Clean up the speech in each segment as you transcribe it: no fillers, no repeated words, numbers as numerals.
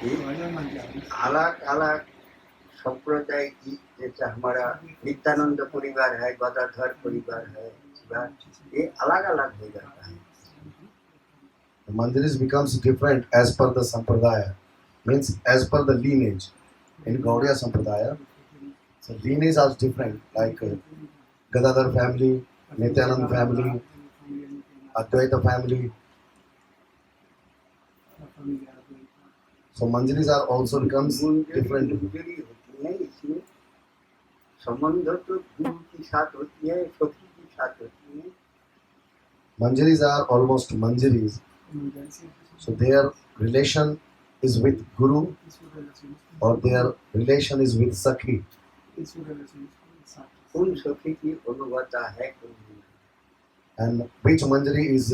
ये अलग अलग संप्रदाय की, जैसे हमारा नित्यानंद परिवार है, गदाधर परिवार है, ये अलग अलग हो जाता है। The Manjaris becomes different as per the Sampradaya, means as per the lineage. In Gaudiya Sampradaya, so lineage are different, like Gadadhar family, Nityanand family, Advaita family. So Manjaris are also becomes different. मंजरी होती है, इसमें संबंध तो गुरु के साथ होती है, सखी के साथ होती है। Manjaris are almost Manjaris, so their relation is with Guru or their relation is with Sakhi. कौन सखी की अनुगता है, कौन नहीं। And which Manjari is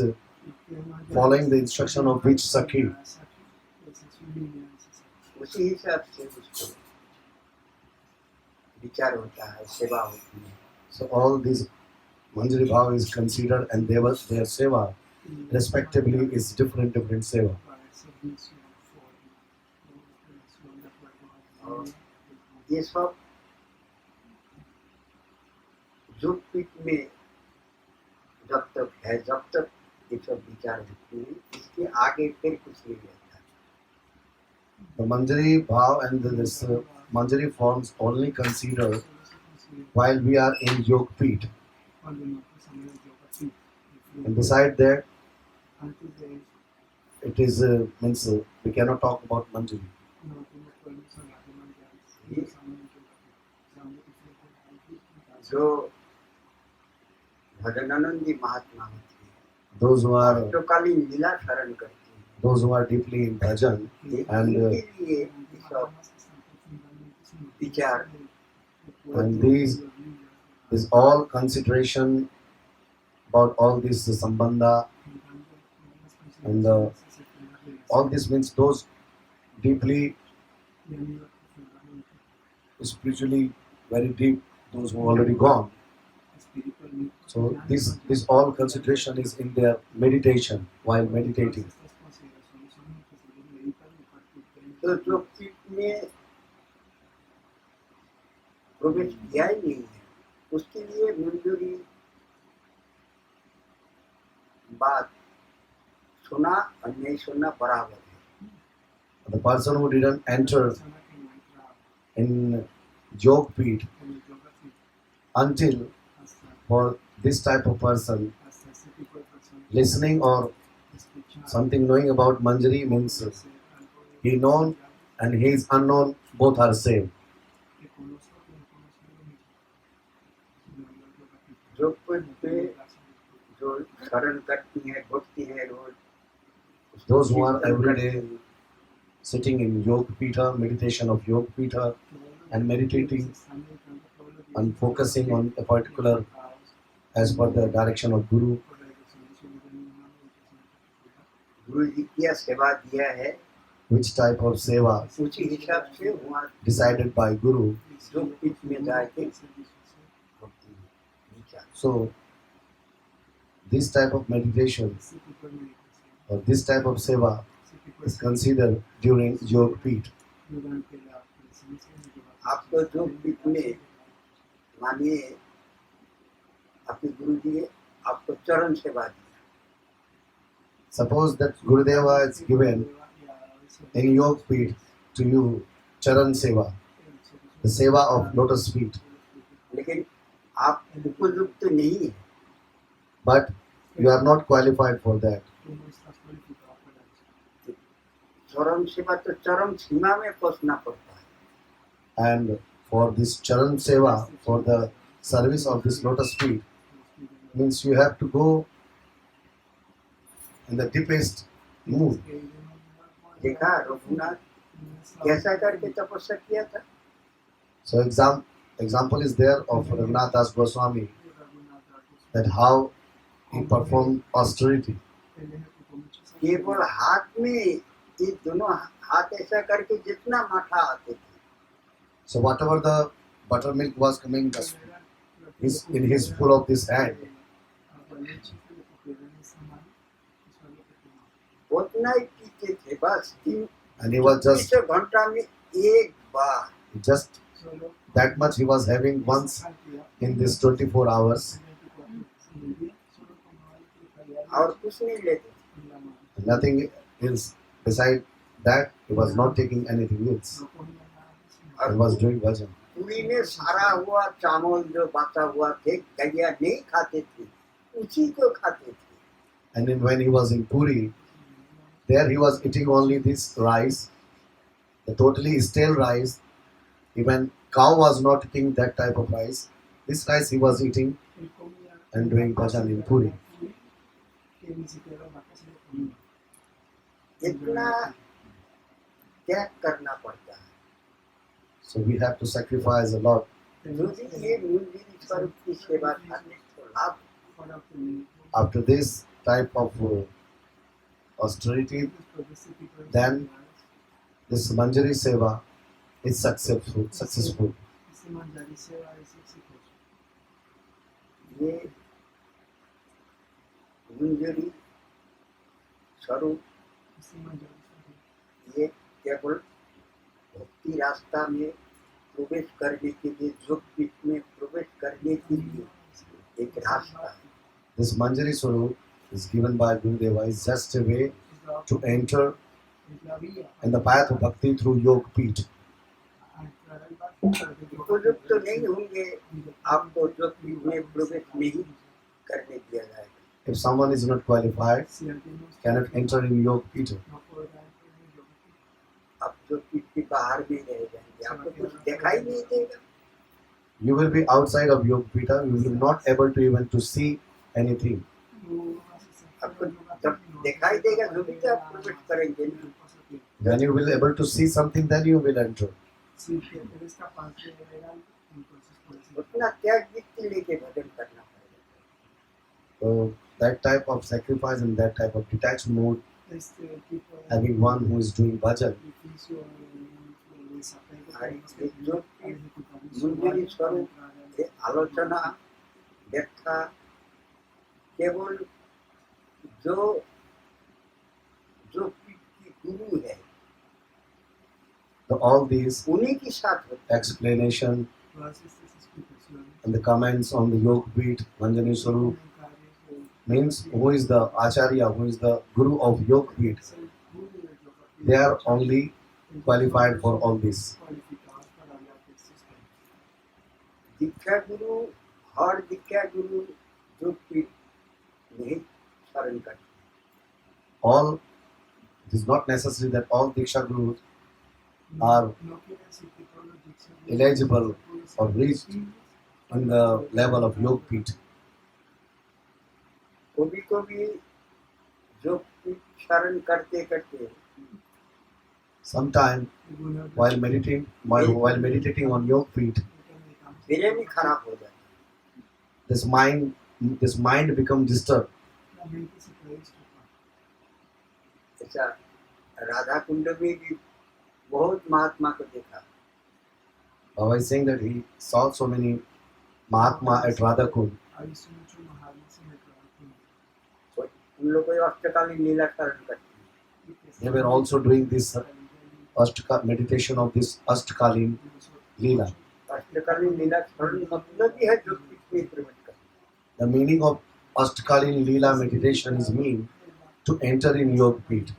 following the instruction of which Sakhi. उसी हिसाब से उसको विचार होता है, सेवा होती है। So all these Manjari Bhav is considered and their seva respectively is different seva. और ये सब योग पीठ में जब तक है, जब तक ये सब विचार होते हैं, इसके आगे फिर कुछ नहीं रहता। The Manjari Bhav and this Manjari forms only considered while we are in Yog Peeth. And beside that, it is means we cannot talk about Manjari. जो भजनानंद जी महात्मा होते हैं, Those who are अष्टकालीन लीला शरण करते हैं, those who are deeply in bhajan and उनके लिए ये सब विचार and these is all consideration about all this sambandha and all this means those deeply spiritually very deep, those who already gone. So this all consideration is in their meditation while meditating. तो जो पीठ में प्रवेश किया ही नहीं है, उसके लिए मंजूरी बात सुना और नहीं सुनना बराबर है। The person who didn't enter in Yog Peeth until for this type of person listening or something knowing about Manjari means he known and he is unknown, both are same. जो पद पे जो शरण करती है, भक्ति है रोज, Those who are every day sitting in Yog Peetha, meditation of Yog Peetha and meditating and focusing on a particular as per the direction of Guru. गुरु जी क्या सेवा दिया है, Which type of seva उसी हिसाब से वहाँ decided by Guru. जो पीठ में जाके भक्ति विचार। So this type of meditation or this type of seva is considered during Yog Peeth. आपको जो पीठ में मानिए आपके गुरु जी ने आपको चरण सेवा दी, Suppose that Gurudeva is given in Yog Peeth to you Charan Seva, the seva of lotus feet, लेकिन आप उपयुक्त नहीं है, but you are not qualified for that. चरण सेवा तो चरम सीमा में पहुंचना पड़ता है। And for this Charan Seva, for the service of this lotus feet, means you have to go in the deepest mood. देखा रघुनाथ कैसा करके तपस्या किया था, So example is there of Raghunath Das Goswami, that how he performed austerity. केवल हाथ में ये दोनों हाथ ऐसा करके जितना माथा आते थे, So whatever the buttermilk was coming in his full of this hand, उतना ही पीते थे, बस And he was just 24 घंटा में एक बार just that much he was having once in this 24 hours. और कुछ नहीं लेते. Nothing else beside that. He was not taking anything else. He was doing bhajan. पूरी में सारा हुआ चावल जो बचा हुआ थे गैया नहीं खाते थे, उसी को खाते थे. And then when he was in Puri, there he was eating only this rice, the totally stale rice. Even cow was not eating that type of rice. This rice he was eating and doing bhajan in Puri. इतना त्याग करना पड़ता है. So we have to sacrifice a lot. यदि ये मूल स्वरूप की सेवा करने को लाभ After this type of austerity, then this Manjari Seva is successful. ये मंजरी स्वरूप ये केवल भक्ति रास्ता में प्रवेश करने के लिए, योग पीठ में प्रवेश करने के लिए एक रास्ता है. This Manjari Swarup is given by Gurudeva is just a way to enter in the path of bhakti through Yoga Peeth. उपयुक्त तो नहीं होंगे आपको योग पीठ में प्रवेश नहीं करने दिया जाएगा. If someone is not qualified, cannot enter in Yoga Peeth. आप योग पीठ के बाहर में रह जाएंगे, आपको कुछ दिखाई नहीं देगा. You will be outside of Yoga Peeth. You will not able to even to see anything. आपको जब दिखाई देगा जो भी आप प्रवेश करेंगे ना. When you will able to see something, then you will enter. उतना त्याग वृत्ति लेके भजन करना पड़ेगा. So that type of sacrifice and that type of detached mood, having one who is doing bhajan, योग पीठ मंजरी स्वरूप ये आलोचना व्याख्या केवल जो जो पीठ की गुरु है all these उन्हीं के साथ होता explanation and the comments on the Yoga Peeth, Manjani Swarup, means who is the Acharya, who is the Guru of Yoga Peeth. They are only qualified for all this. है. दीक्षा गुरु हर दीक्षा गुरु योग पीठ नहीं शरण करते. All, it is not necessary that all Diksha Gurus are eligible or reached on the level of Yoga Peeth. कभी कभी योग पीठ शरण करते करते Sometime while meditating on Yoga Peeth, मेरे भी खराब हो जाता. this mind becomes disturbed. ऐसा राधा कुंड में भी बहुत महात्मा को देखा. Baba is saying that he saw so many Mahatma at Radha Kund. उन लोग को अष्टकालीन लीला शरण करते. They were also doing this meditation of this Ashtakalin Leela. अष्टकालीन लीला शरण मतलब ही है योग पीठ में प्रवेश करना. The meaning of Ashtakalin Leela meditation is mean to enter in Yoga Peeth.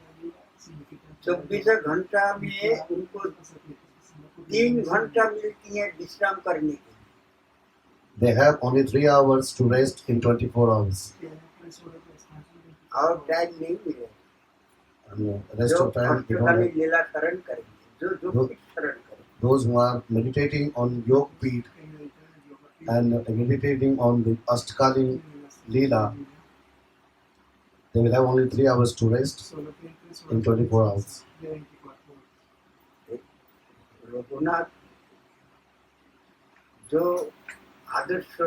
24 घंटा में उनको 3 घंटा मिलती है विश्राम करने के. They have only 3 hours to rest in 24 hours. और टाइम नहीं मिलेगा. And the rest जो of time they don't अष्टकालीन have. लीला शरण करेंगे, जो योग पीठ शरण करेंगे, Those who are meditating on Yoga Peeth and meditating on the Ashtakalin Leela, they will have only 3 hours to rest in 24 hours. Raghunath जो आदर्श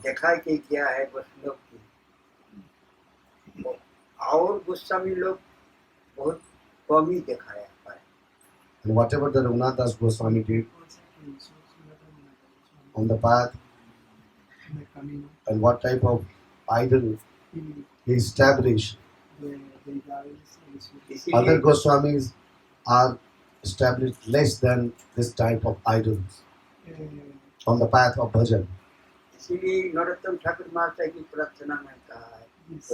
देखा के क्या है वैष्णव की, और गोस्वामी लोग बहुत कम ही दिखाया पाए. And whatever the Raghunath Das Goswami did on the path and what type of idol he established, other इसीलिए Goswamis are established less than this type of idols on the path of bhajan. इसीलिए नरोत्तम ठाकुर महाशय की प्रार्थना में कहा है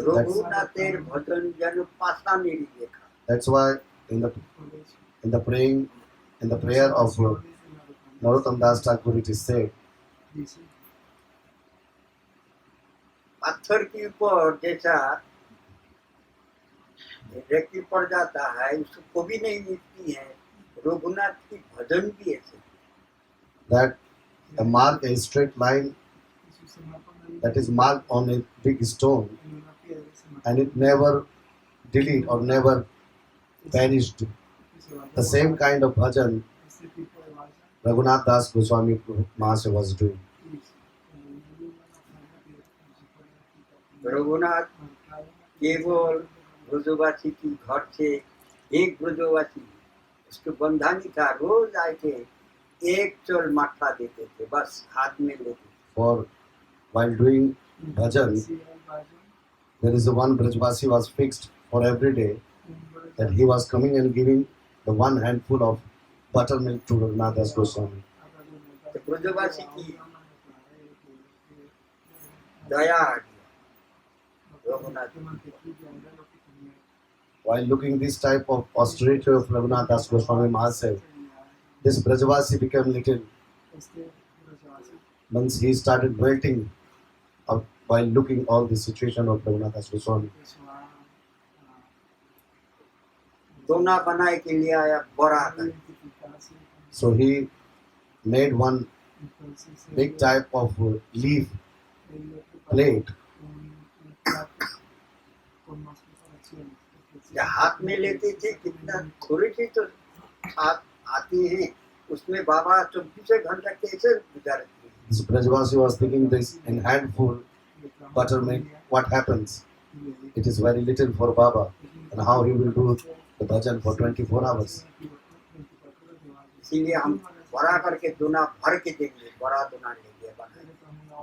रघुनाथेर भजन जन पासा मेरी देखा. That's why in the prayer of Narottam Das Thakur it is said, पत्थर के ऊपर जैसा व्यक्ति पड़ जाता है उसको भी नहीं मिलती है, रघुनाथ की भजन भी ऐसे. that the mark a straight line that is marked on a big stone and it never delete or never vanished. The same kind of bhajan Raghunath Das Goswami Maharaj was doing. Raghunath केवल ब्रजवासी की घर से एक ब्रजवासी उसको बंधानी था, रोज आए थे, एक चोल माथा देते थे, बस हाथ में लेते थे. For while doing bhajan, there is a one Brajvasi was fixed for every day that he was coming and giving the one handful of buttermilk to Raghunath Das Goswami. तो ब्रजवासी की दया आ गया Raghunath. While looking this type of austerity of Raghunath Das Goswami Maharaj, this Brajvasi became little. Once he started melting up while looking all the situation of Raghunath Das Goswami. दोना बनाए के लिए आया बड़ा कर. So he made one big type of leaf plate. जब हाथ में लेते थे कितना थोड़ी सी तो हाथ आती है, उसमें बाबा 24 घंटा कैसे गुजारते हैं. This Brajvasi was thinking this in handful buttermilk. What happens? It is very little for Baba, and how he will do the bhajan for 24 hours. इसीलिए हम बड़ा करके दोना भर के देंगे, बड़ा दोना लेंगे बनाए.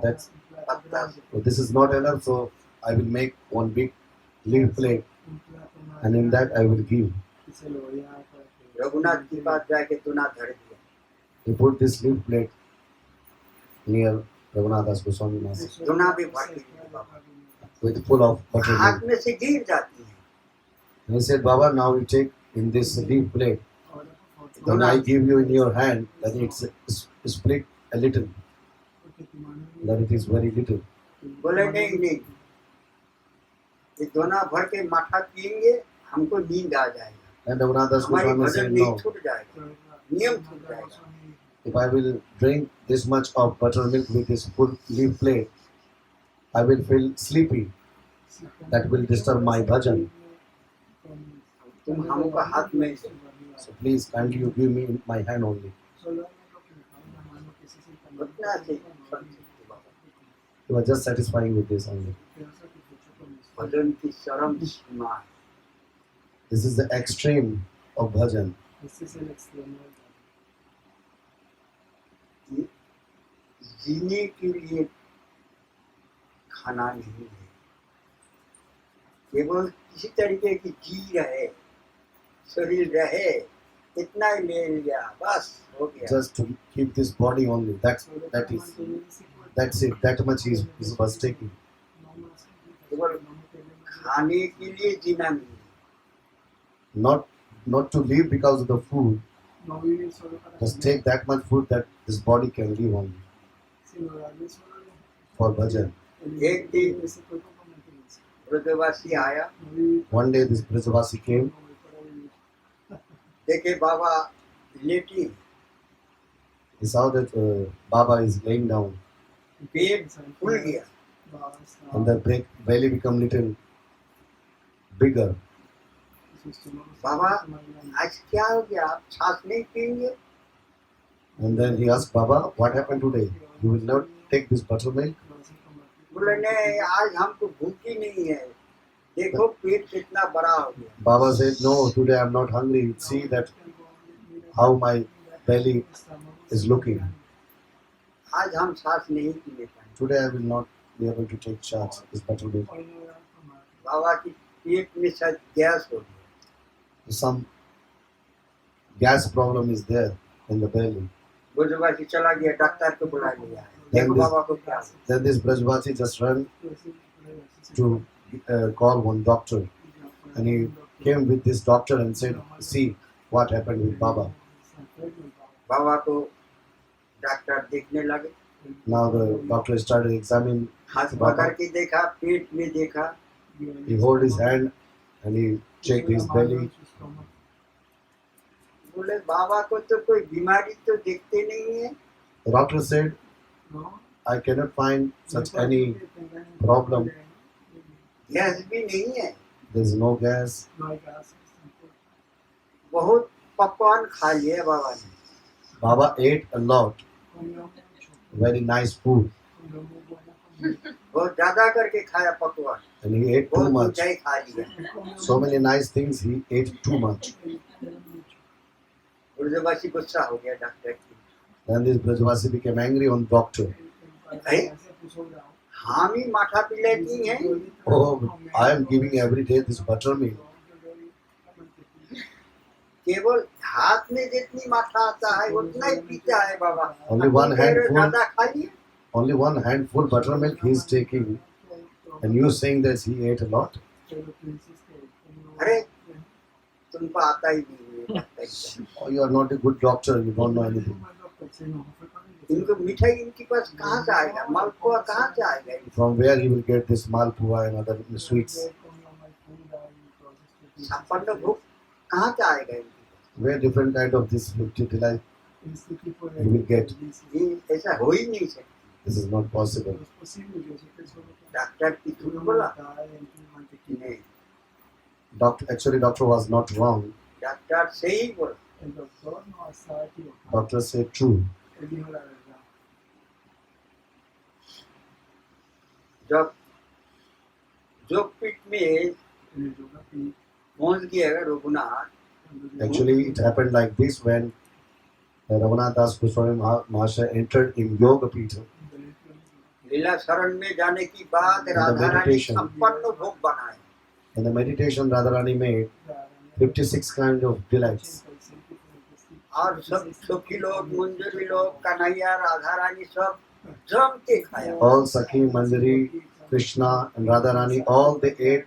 That's पत्ता so this is not enough, so I will make one big leaf plate, and in that I will give. Raghunath के पास जाके दोना धर दिया. He put this leaf plate near Raghunath Das Goswami Maharaj दोना भी भर के दिया बाबा. with full of हाथ buttermilk. में से गिर जाती है. And he said, Baba, now you take in this leaf plate. When I give you in your hand, then it's split a little. That it is very little. बोले नहीं नहीं, ये दोना भर के माथा पिएंगे हमको नींद आ जाएगा, And Raghunath Das हमारी Goswami भजन said, नहीं no, छूट जाएगा, नियम छूट जाएगा. if I will drink this much of buttermilk with this full leaf plate, I will feel sleepy. That will disturb my bhajan. तुम हमको हाथ में दो. So please kindly you give me in my hand only. उतना से संतुष्ट बाबा. You are just satisfying with this only. भजन की चरम सीमा है. This is the extreme of bhajan. कि जीने के लिए खाना नहीं है, केवल किसी तरीके की जी रहे, शरीर रहे, इतना ही ले लिया, बस हो गया. Just to keep this body only. That's it. That much he was taking. केवल खाने के लिए जीना नहीं है. Not to live because of the food. Just take that much food that this body can live only for bhajan. एक दिन ब्रजवासी आया, One day this Brajavasi came. देखे बाबा लेटी, He saw that Baba is laying down, पेट फूल गया. and the belly become little bigger. बाबा आज क्या हो गया, आप छाछ नहीं पिएंगे? And then he asked Baba, "What happened today? You will not take this buttermilk?" बोले नहीं, आज हमको भूख ही नहीं है, देखो पेट कितना बड़ा हो गया. Baba said, "No, today I am not hungry. See that how my belly is looking. आज हम छाछ नहीं पीने पाएंगे." Today I will not be able to take charge this buttermilk." बाबा की पेट में शायद गैस हो गया. Some gas problem is there in the belly. बुजुर्ग चला गया, डॉक्टर को बुला लिया, Then देखो this- बाबा को क्या हुआ। Then this Brajvasi just ran to call one doctor, and he came with this doctor and said, "See what happened with Baba." बाबा को डॉक्टर देखने लगे, Now the doctor started examining. हाथ पकड़ के देखा, पेट में देखा, He hold his hand and he checked his belly. बोले बाबा को तो कोई बीमारी तो देखते नहीं है। The doctor said, "I cannot find such any problem. Gas भी नहीं है, There is no gas." बहुत पकवान खा लिए बाबा ने, Baba ate a lot, very nice food, बहुत ज्यादा करके खाया पकवान, and he ate too बहुत much. ऊंचाई खा लिया। So many nice things, he ate too much. ब्रजवासी गुस्सा हो गया डॉक्टर की, Then this Brajvasi became angry on doctor. हम ही माठा पिलाती हैं, Oh, I am giving every day this buttermilk. केवल हाथ में जितनी माठा आता है उतना ही पीता है बाबा। Only one अपनी देर handful. ज्यादा खा लिए। Only one handful buttermilk he is taking, and you saying that he ate a lot? अरे तुमको आता ही नहीं है। Oh, you are not a good doctor. You don't know anything. इनको मिठाई इनके पास कहाँ से आएगा, मालपुआ कहाँ से आएगा? From where he will get this malpua and other sweets? संपन्न भोग कहाँ से आएगा इनके पास? Where different kind of this 50 delight he will get? ये ऐसा हो ही नहीं सकता। This is not possible. Doctor की झूठ बोला नहीं, Doctor was not wrong. Doctor सही बोला। Doctor said true. जब जोगपीठ में पहुंच गया Raghunath, Actually, it happened like this when Raghunath Das Goswami Mahasaya entered in Yoga Pita. लीला शरण में जाने की बाद the राधा रानी meditation. संपन्न भोग बनाए। In the meditation, Radharani made 56 kind of delights. और सब सुखी लोग, मंजरी लोग, कन्हैया, राधा रानी सब जम के खाया। All Sakhi, Manjari, Krishna, and Radharani, all they ate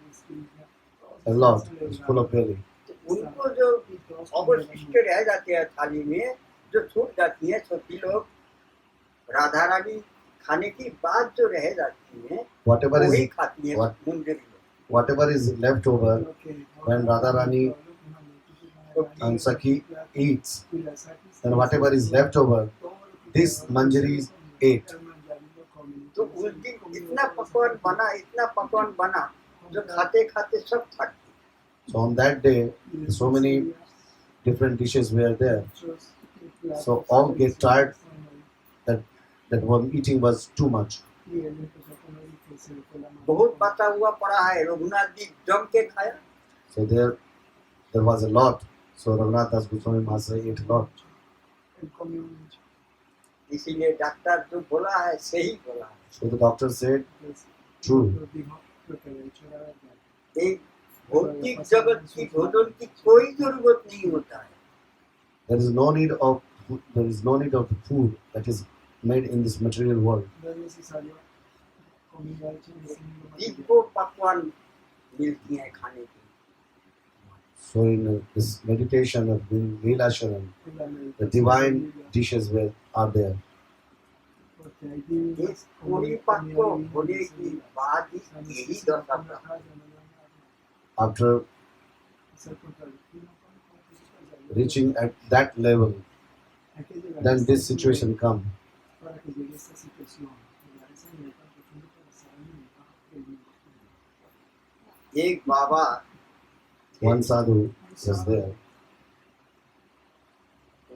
a lot. It was full of belly. उनको जो अवशिष्ट रह जाते हैं थाली में, जो छूट जाती है सुखी लोग, राधा रानी खाने की बाद जो रह जाती है Whatever वही is खाती है what- मंजरी लोग। whatever is left over when Radharani and Sakhi eats, and whatever is left over, this Manjari ate. तो उस दिन इतना पकवान बना जो खाते खाते सब थक गए। So on that day, so many different dishes were there. So all get tired that one eating was too much. बहुत बचा हुआ पड़ा है, रघुनाथ जी जम के खाया। So there was a lot. So Raghunath Das Goswami Mahasaya ate a lot. इसीलिए doctor जो बोला है सही बोला है। So the doctor said, true. एक भौतिक जगत की भोजन की कोई जरूरत नहीं होता है। There is no need of the food that is made in this material world. Divya पकवान मिलती है खाने की। So in this meditation of Leela Sharan, the divine dishes are there. एक पूरी पक्व होने की बाद ही यही दशा था। After reaching at that level, then this situation come. एक बाबा One sadhu was there.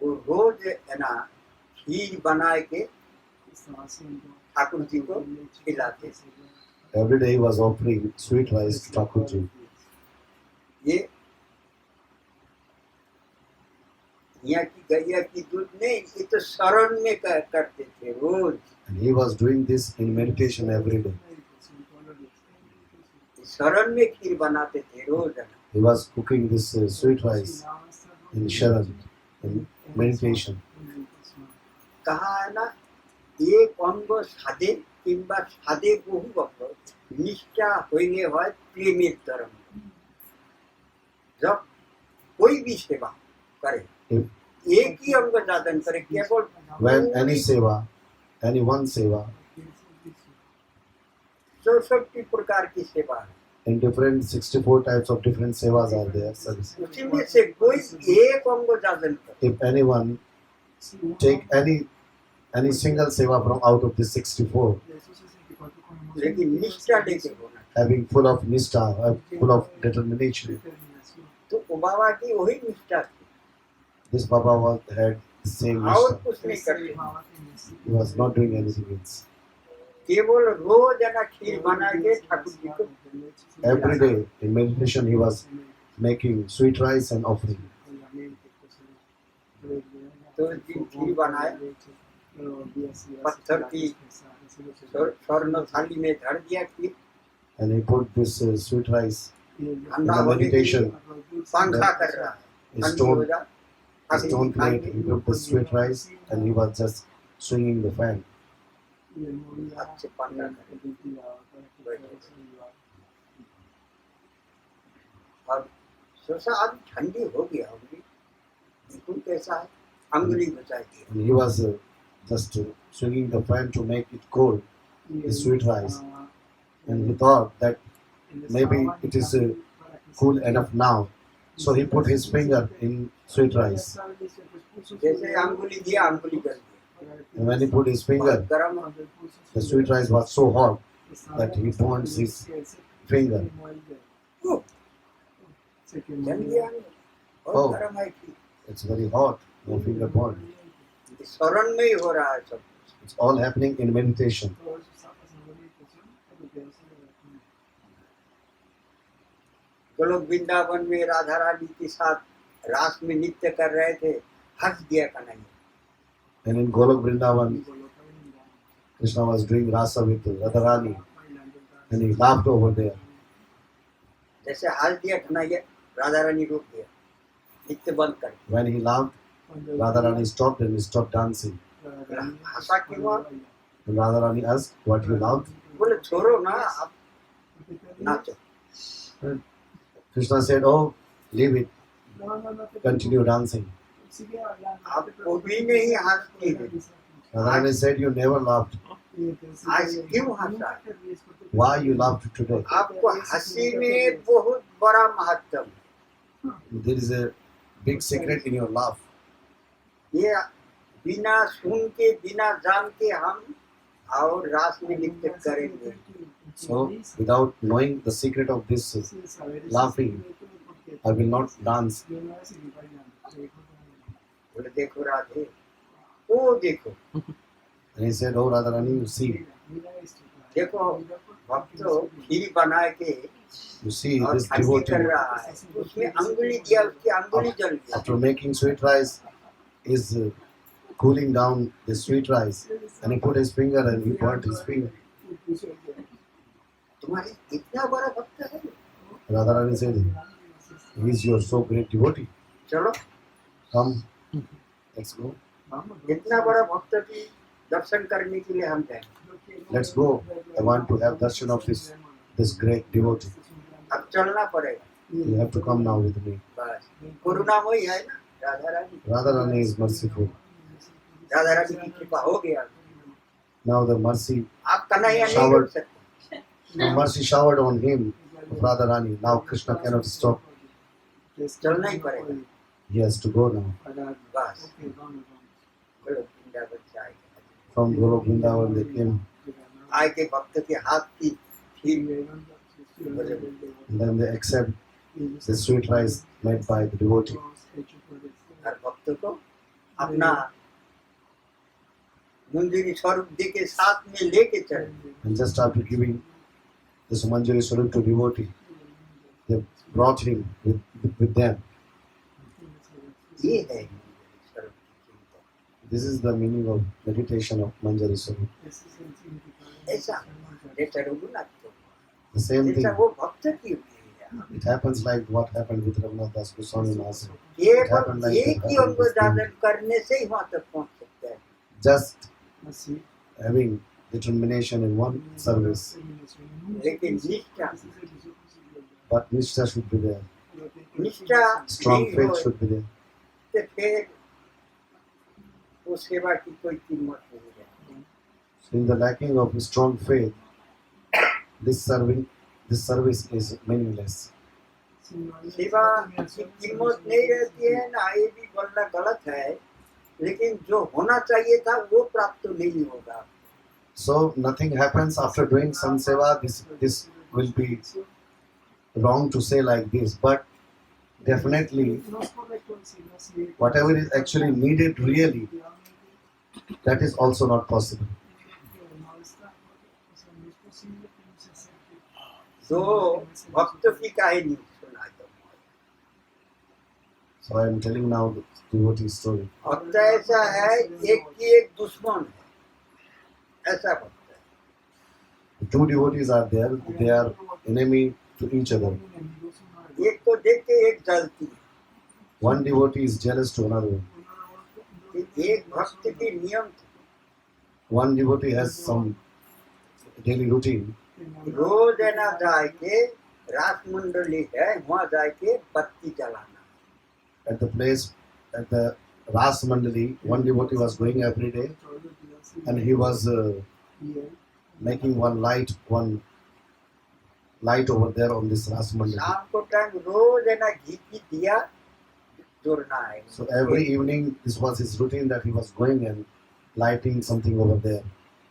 वो रोज है ना खीर बना के ठाकुर जी को खिलाते थे। Every day he was offering sweet rice to Thakurji. ये यहाँ की गैया की दूध नहीं, ये तो शरण में करते थे रोज। And he was doing this in meditation every day. शरण में खीर बनाते थे रोज। He was cooking this sweet rice in Sharan. in meditation. कहा है ना, एक अंग साधे किंबा साधे बहु अंग निष्ठा होइले হয় প্রেমের তরঙ্গ। जब कोई भी सेवा करे If एक ही अंग साधन करे, केवल when any seva, any one seva, 64 प्रकार की सेवा है, in different 64 types of different sevas are there. Service. उसी में से कोई एक अंग साधन करे, If anyone take any single seva from out of the 64, लेकिन निष्ठा लेके होना, having full of nishtha, full of determination, तो वो बाबा की वही निष्ठा थी, this Baba had the same और nishtha. कुछ नहीं करते, He was not doing anything else. केवल रोज ना खीर बना के ठाकुर जी को Every day in meditation he was making sweet rice and offering. तो उस दिन खीर बनाए, पत्थर की स्वर्ण थाली में धर दिया खीर, And he put this sweet rice in ठंडा the होने के लिए meditation. पंखा कर रहा है, His ठंडी हो stone, जा, his stone plate, he put the sweet rice and he was just swinging the fan. अच्छे पंखा कर, अब सोचा अब ठंडी हो गया होगी, बिल्कुल कैसा है, अंगुली बचाई दी, And he was just swinging the fan to make it cold, the sweet rice. And he thought that maybe it is cool enough now. So he put his finger in sweet rice. जैसे अंगुली दिया, अंगुली कर दिया, And when he put his finger, गरम है, the sweet rice was so hot that he burned his finger. जल गया, Oh. और गरम है कि It's very hot, my finger burned. शरण में ही हो रहा है सब, It's all happening in meditation. तो लोग वृंदावन में राधा रानी के साथ रास में नृत्य कर रहे थे, हंस दिया Kanhaiya, And in Golok Vrindavan, Krishna was doing rasa with Radharani and he laughed over there. जैसे हंस दिया कन्हैया, राधा रानी रोक दिया, नृत्य बंद कर When he laughed, Radharani stopped and he stopped dancing. दिया, हंसा क्यों? And Radharani asked, "What you laughed?" बोले छोड़ो ना, अब नाचो, Krishna said, "Oh, leave it, continue dancing." आप वो भी नहीं हंसती है, Radharani said, "You never laughed. आज क्यों हंसा? Why you laughed today?" आपको हंसी में बहुत बड़ा महत्व है, There is a big secret in your laugh. ये बिना सुन के बिना जान के हम और रास में नृत्य करेंगे, So, without knowing the secret of this laughing, I will not dance. बोले देखो राधे, वो देखो, And he said, "Oh, Radharani, you see, देखो भक्त खीर बना के you see और this ठंडी devotee, कर रहा है, उसमें अंगुली दिया, उसकी अंगुली जल गया, after making sweet rice, is cooling down the sweet rice, and he put his finger and he burnt his finger." तुम्हारी इतना बड़ा भक्त है, Radharani said, "He is your so great devotee. चलो Come, let's go. इतना बड़ा भक्त की दर्शन करने के लिए हम गए, Let's go. I want to have darshan of this great devotee. अब चलना पड़ेगा, You have to come now with me." बस करुणामयी है ना Radha Rani, Radharani is merciful. Radha Rani की कृपा हो गया, Now the mercy, आप कन्हैया नहीं Showered. रोक सकते, the mercy showered on him of Radharani. Now Krishna cannot stop. चलना ही पड़ेगा, He has to go now. बस बोलो वृंदावन से आए, From Golok Vrindavan they came, आए के भक्त के हाथ की खीर, and then they accept the sweet rice made by the devotee. हर भक्त को अपना मंदिरी स्वरूप दे के साथ में लेके चले, And just after giving this Manjari Swarup to devotee, they brought him with them. ये है मंदिरी स्वरूप की चिंता, This is the meaning of meditation of Manjari Swarup. ऐसा जैसा रघुनाथ को, The same thing, जैसा वो भक्त की हुई है, It happens like what happened with Raghunath Das Goswami Maharaj. केवल एक ही अंग दान करने से ही वहां तक पहुंच सकते हैं। Just having determination in one service, लेकिन निष्ठा but Nishtha should be there. निष्ठा Strong नहीं faith हो should be there. तो फिर उस सेवा की कोई कीमत नहीं है। So in the lacking of strong faith, this service is meaningless. सेवा की कीमत नहीं रहती है ना, ये भी बोलना गलत है, लेकिन जो होना चाहिए था वो प्राप्त नहीं होगा। So nothing happens after doing some seva. This will be wrong to say like this, but definitely whatever is actually needed really, that is also not possible. तो भक्त की कहानी सुना दो। So I am telling now the devotee story. भक्त ऐसा है, एक की एक दुश्मन है, ऐसा भक्त है। The two devotees are there. They are enemy to each other. एक को देख के एक जलती है। One devotee is jealous to another one. एक भक्त की नियम थी, One devotee has some daily routine. रोज है ना जाके रास मंडली है वहाँ जाके बत्ती जलाना। At the place, at the Ras Mandali, one devotee was going every day and he was making one light over there on this Ras Mandali. शाम को टाइम रोज है ना घी की दिया जोड़ना है। So every evening, this was his routine that he was going and lighting something over there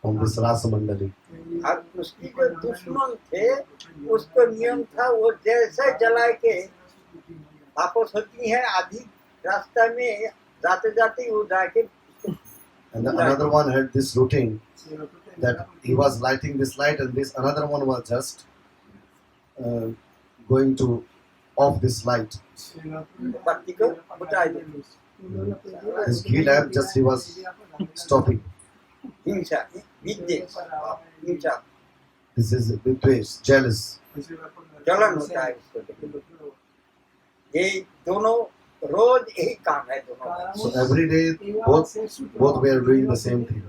on this Ras Mandali. अब उसकी जो दुश्मन थे उसको नियम था, वो जैसे जला के वापस होती है, आधी रास्ता में जाते जाते वो जाके And another one had this routine that he was lighting this light and this another one was just going to off this light. बत्ती को बुझा दे। His ghee lamp just he was stopping. हिंसा, विद्वेष, हिंसा, This is Vitvesh, jealous. जलन होता है इसको देख। ये दोनों रोज यही काम है दोनों का। So every day both were doing the same thing.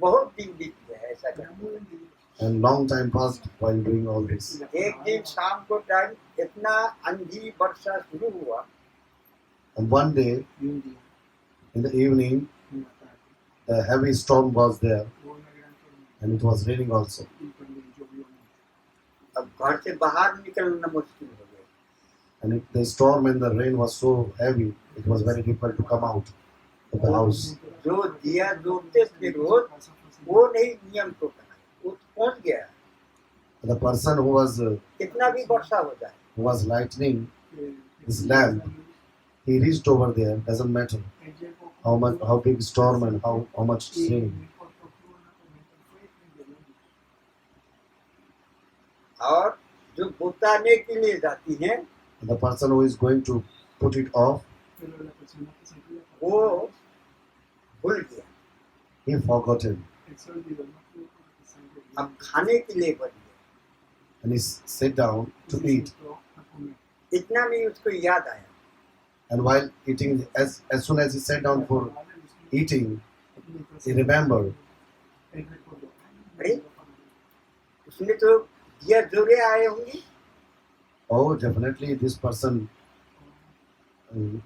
बहुत दिन बीत गया ऐसा करके। And long time passed while doing all this. एक दिन शाम को टाइम इतना आंधी वर्षा शुरू हुआ, And one day in the evening, a heavy storm was there and it was raining also. अब घर से बाहर निकलना मुश्किल हो गया। And the storm and the rain was so heavy, it was very difficult to come out of the house. जो दिया जोड़ते थे रोज वो नहीं नियम को करना, वो तो पहुंच गया। The person who कितना भी वर्षा हो जाए, was lighting his lamp, he reached over there. Doesn't matter how big storm and how much rain. और जो बुताने के लिए जाती हैं The person who is going to put it off, वो भूल गया। he forgotten अब खाने के लिए बन गया, and he sat down to eat. इतना में उसको याद आया, And while eating, as soon as he sat down for eating, he remembered, अरे उसने तो दिया जोड़े आए होंगे, oh, definitely this person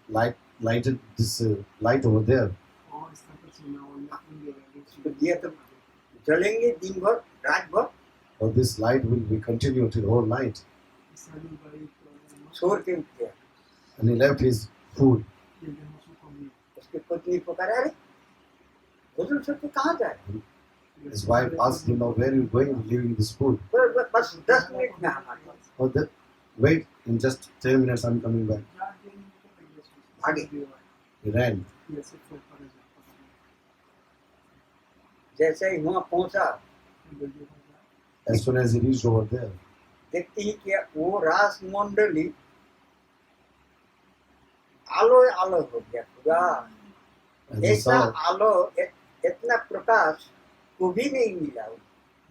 lighted this light over there. उसको दिया तो जलेंगे दिन भर रात भर, Or this light will be continued till whole night. छोड़ के उठ गया। And he left his food. उसकी पत्नी पुकारा, अरे हुजूर सब कहाँ जा रहे हैं? His wife asked him, now where are you going, leaving this food? बस 10 मिनट में हमारे पास Oh, wait, in just 10 minutes I'm coming back. आगे He ran. जैसे ही वहाँ पहुँचा, As soon as he reached over there, देखती ही कि वो रास मंडली आलो आलो हो गया पूरा। and he ऐसा saw, आलो इतना प्रकाश को भी नहीं मिला।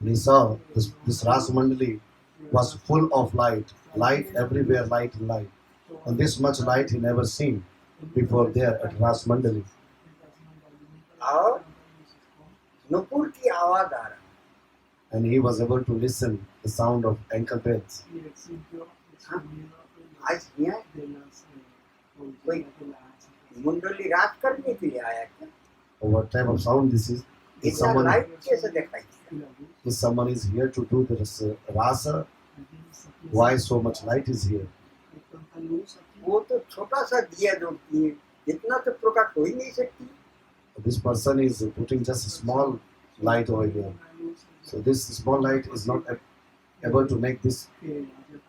and he saw this Ras Mandali was full of light, light everywhere, light and light. And this much light he never seen before there at Ras Mandali. और नुपुर की आवाज आ रहा And he was able to listen the sound of ankle bells. आज यहाँ कोई मुंडली रात करने के लिए आया क्या? What type of sound this is? If इतना someone, लाइट कैसे दिखाई दिया? if someone is here to do this rasa, why so much light is here? वो तो छोटा सा दिया जोड़ती है, इतना तो प्रकाश हो ही नहीं सकती. This person is putting just a small light over here. So this small light is not able to make this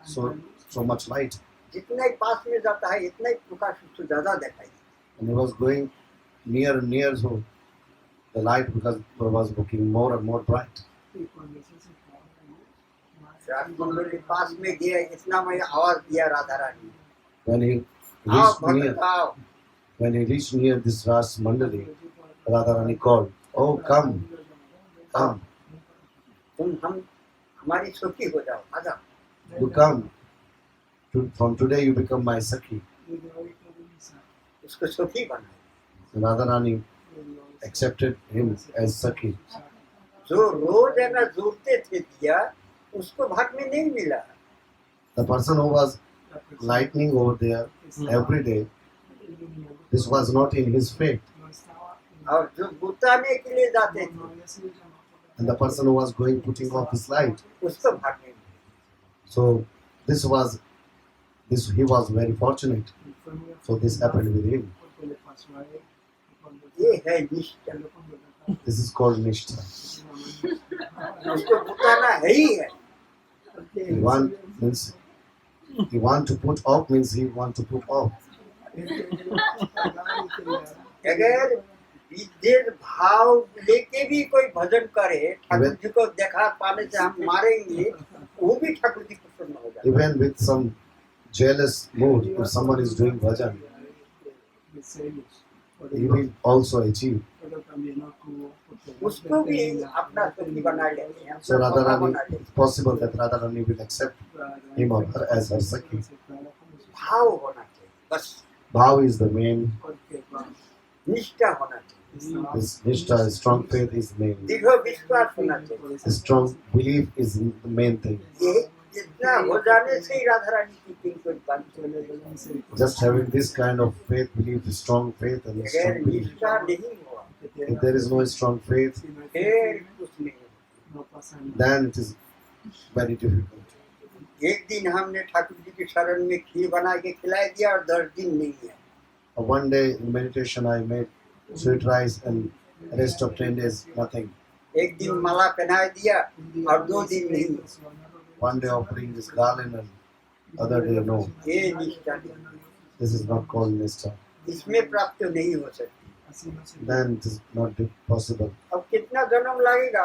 so much light. जितना ही पास में जाता है इतना ही प्रकाश उसको ज्यादा दिखाई देता. And he was going near and near, so the light was looking more and more bright. रात मंडली पास में गया, इतना मैं आवाज दिया राधा रानी, When he आओ reached near, भक्त आओ. when he reached near this Ras Mandali, Radharani called, "Oh, come, come, तुम हम हमारी सुखी हो जाओ, आ जाओ. you come. From today you become my Sakhi." उसको सुखी बनाए. Radharani accepted him as Sakhi. जो रोज है ना जोड़ते थे दिया, उसको भाग में नहीं मिला. The person who was lightning over there every day, this was not in his fate. और जो बुताने के लिए जाते थे And the person who was going putting off his light. उसको भाग में मिला. So he was very fortunate. So this happened with him. ये है निष्ठा. This is called Nishtha. उसको बुताना है ही है. He want to put off means he want to put off. अगर विद्वेष भाव लेके भी कोई भजन करे, ठाकुर जी को देखा पाने से हम मारेंगे, वो भी ठाकुर जी प्रसन्न हो जाए. Even with some jealous mood, if someone is doing bhajan, he will also achieve. उसको भी अपना सुखी बना लेते हैं. So Radharani, it's possible that Radharani will accept him or her as her Sakhi. भाव होना चाहिए, बस Bhav is the main. निष्ठा होना चाहिए, This Nishtha, strong faith is the main. दृढ़ विश्वास होना चाहिए. The strong belief is the main thing. ये इतना हो जाने से ही राधा रानी की तीन कोई बात नहीं. Just having this kind of faith, belief, strong faith and अगर strong belief. निष्ठा नहीं हुआ, If there is no strong faith, फिर कुछ नहीं होगा. then it is very difficult. एक दिन हमने ठाकुर जी की शरण में खीर बना के खिला दिया और 10 दिन नहीं है. One day in meditation, I made sweet rice and rest of 10 days nothing. एक दिन माला पहना दिया और 2 दिन नहीं. One day offering this garland and other day no. ये निष्ठा नहीं. This is not called Nishtha. इसमें प्राप्त नहीं हो सकती. Then it is not possible. अब कितना जन्म लगेगा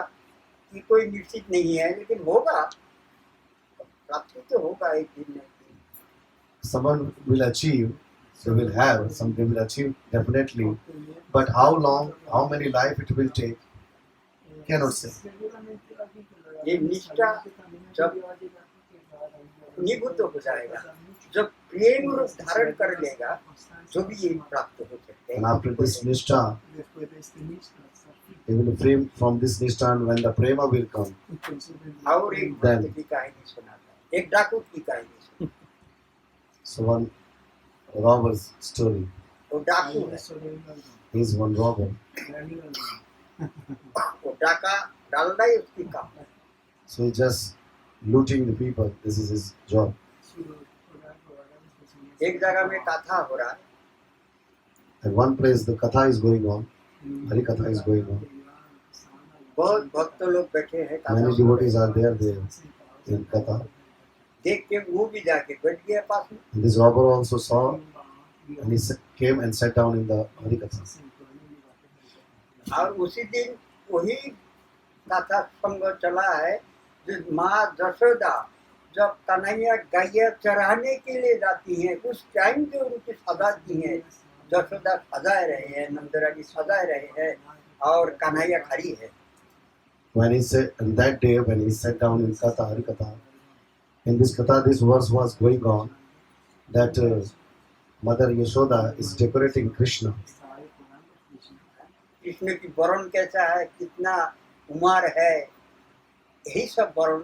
कि कोई निश्चित नहीं है, लेकिन होगा, प्राप्ति तो होगा एक दिन ना एक दिन. Someone will achieve, they will have, some they will achieve definitely. But how long, how many life it will take, cannot say. ये निष्ठा जब निवृत्त हो जाएगा, जब प्रेम रूप धारण कर लेगा, जो भी ये प्राप्त हो सकते हैं. And after this Nishtha, they will free from this Nishtha, and when the prema will come, और एक भक्त की कहानी सुनाता है, एक डाकू की कहानी सुनाता so one robber's story. है. वो डाकू है, He is one robber. वो डाका डालना ही उसकी काम है. So he just looting the people. This is his job. एक जगह में कथा हो रहा है, At one place the katha is going on. Hari katha is going on. बहुत भक्त लोग बैठे हैं, कथा Many सुन रहे devotees हैं. are there in katha. देख के वो भी जाके बैठ गया पास में. And this robber also saw, and he came and sat down in the Hari katha. और उसी दिन वही कथा संग चला है, जो माँ जशोदा जब कन्हैया गैया चढ़ाने के लिए जाती हैं, उस टाइम जो उनकी सजा दी है, जशोदा सजाए रहे हैं, नंदरानी सजाए रहे हैं और कन्हैया खड़ी है. When he said, and that day when he sat down in katha, Hari katha, In this katha, this verse was going on that Mother Yashoda is decorating Krishna. Krishna की वर्ण कैसा है, कितना उम्र है, यही सब वर्ण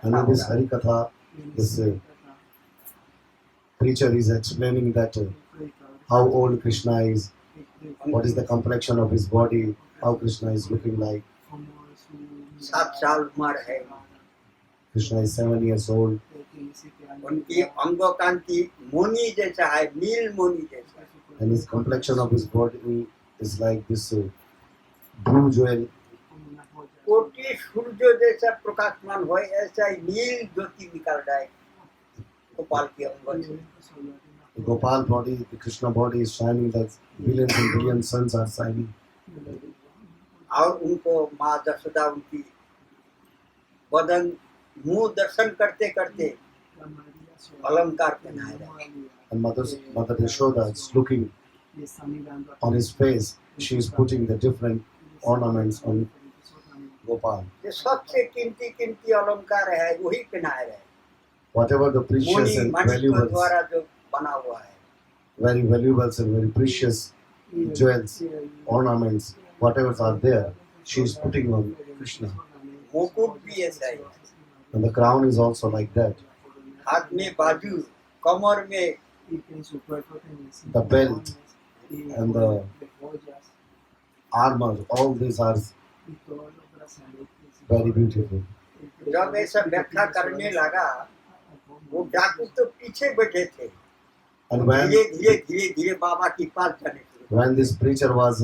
And व्याख्या in this हो रहा है। Hari Katha, this preacher is explaining that how old Krishna is, what is the complexion of his body, how Krishna is looking like. 7 साल उम्र है, Krishna is 7 years old. उनकी अंगों कांति मोनी जैसा है, नील मोनी जैसा है। And his complexion of his body is like this blue jewel. कोटि सूर्य जैसा प्रकाशमान हो, ऐसा ही नील ज्योति निकल रहा है गोपाल के अंगों से। The Gopal body, the Krishna body is shining like billions and billions suns are shining. और उनको माँ दशरदा उनकी बदन मुंह दर्शन करते करते अलंकार पहनाए रहे। And Mother Yashoda is looking on his face. She is putting the different ornaments on Gopal. जो सबसे कीमती कीमती अलंकार है वही पहनाए रहे। Whatever the precious Moni and मणि के valuables, द्वारा जो बना हुआ है, very valuables and very precious jewels, ornaments, whatever are there, she is putting on Krishna. मुकुट भी ऐसा ही है, And the crown is also like that. हाथ में बाजू, कमर में The belt and the armor, all these are very beautiful. जब ऐसा व्याख्या करने लगा, वो डाकू तो पीछे बैठे थे, And when धीरे धीरे धीरे धीरे बाबा के पास जाने शुरू। when this preacher was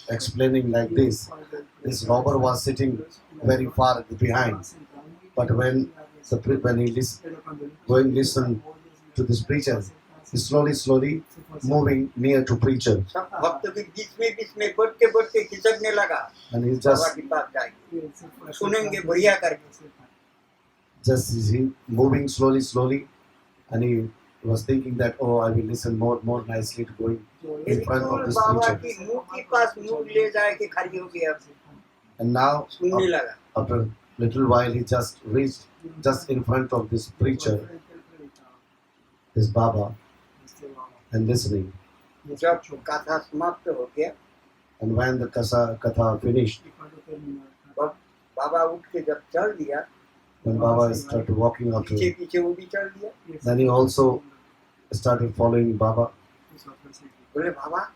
explaining like this robber was sitting very far behind. But when he listen to this preacher, he slowly moving near to preacher, सब भक्तों के बीच में बढ़ते बढ़ते खिसकने लगा, and he बाबा के पास जाएंगे, सुनेंगे बढ़िया करके। just he moving slowly, and he was thinking that, oh, I will listen more nicely to going in front of बिल्कुल this बाबा preacher. की मुंह के पास मुंह ले जाए के खड़ी हो गया, And now सुनने लगा। after little while he just reached just in front of this preacher, this Baba, and listening. जब कथा समाप्त हो गया, And when the katha finished, बाबा उठ के जब चल दिया, when Baba started walking after, पीछे पीछे वो भी चल दिया। then he also started following Baba. बोले बाबा,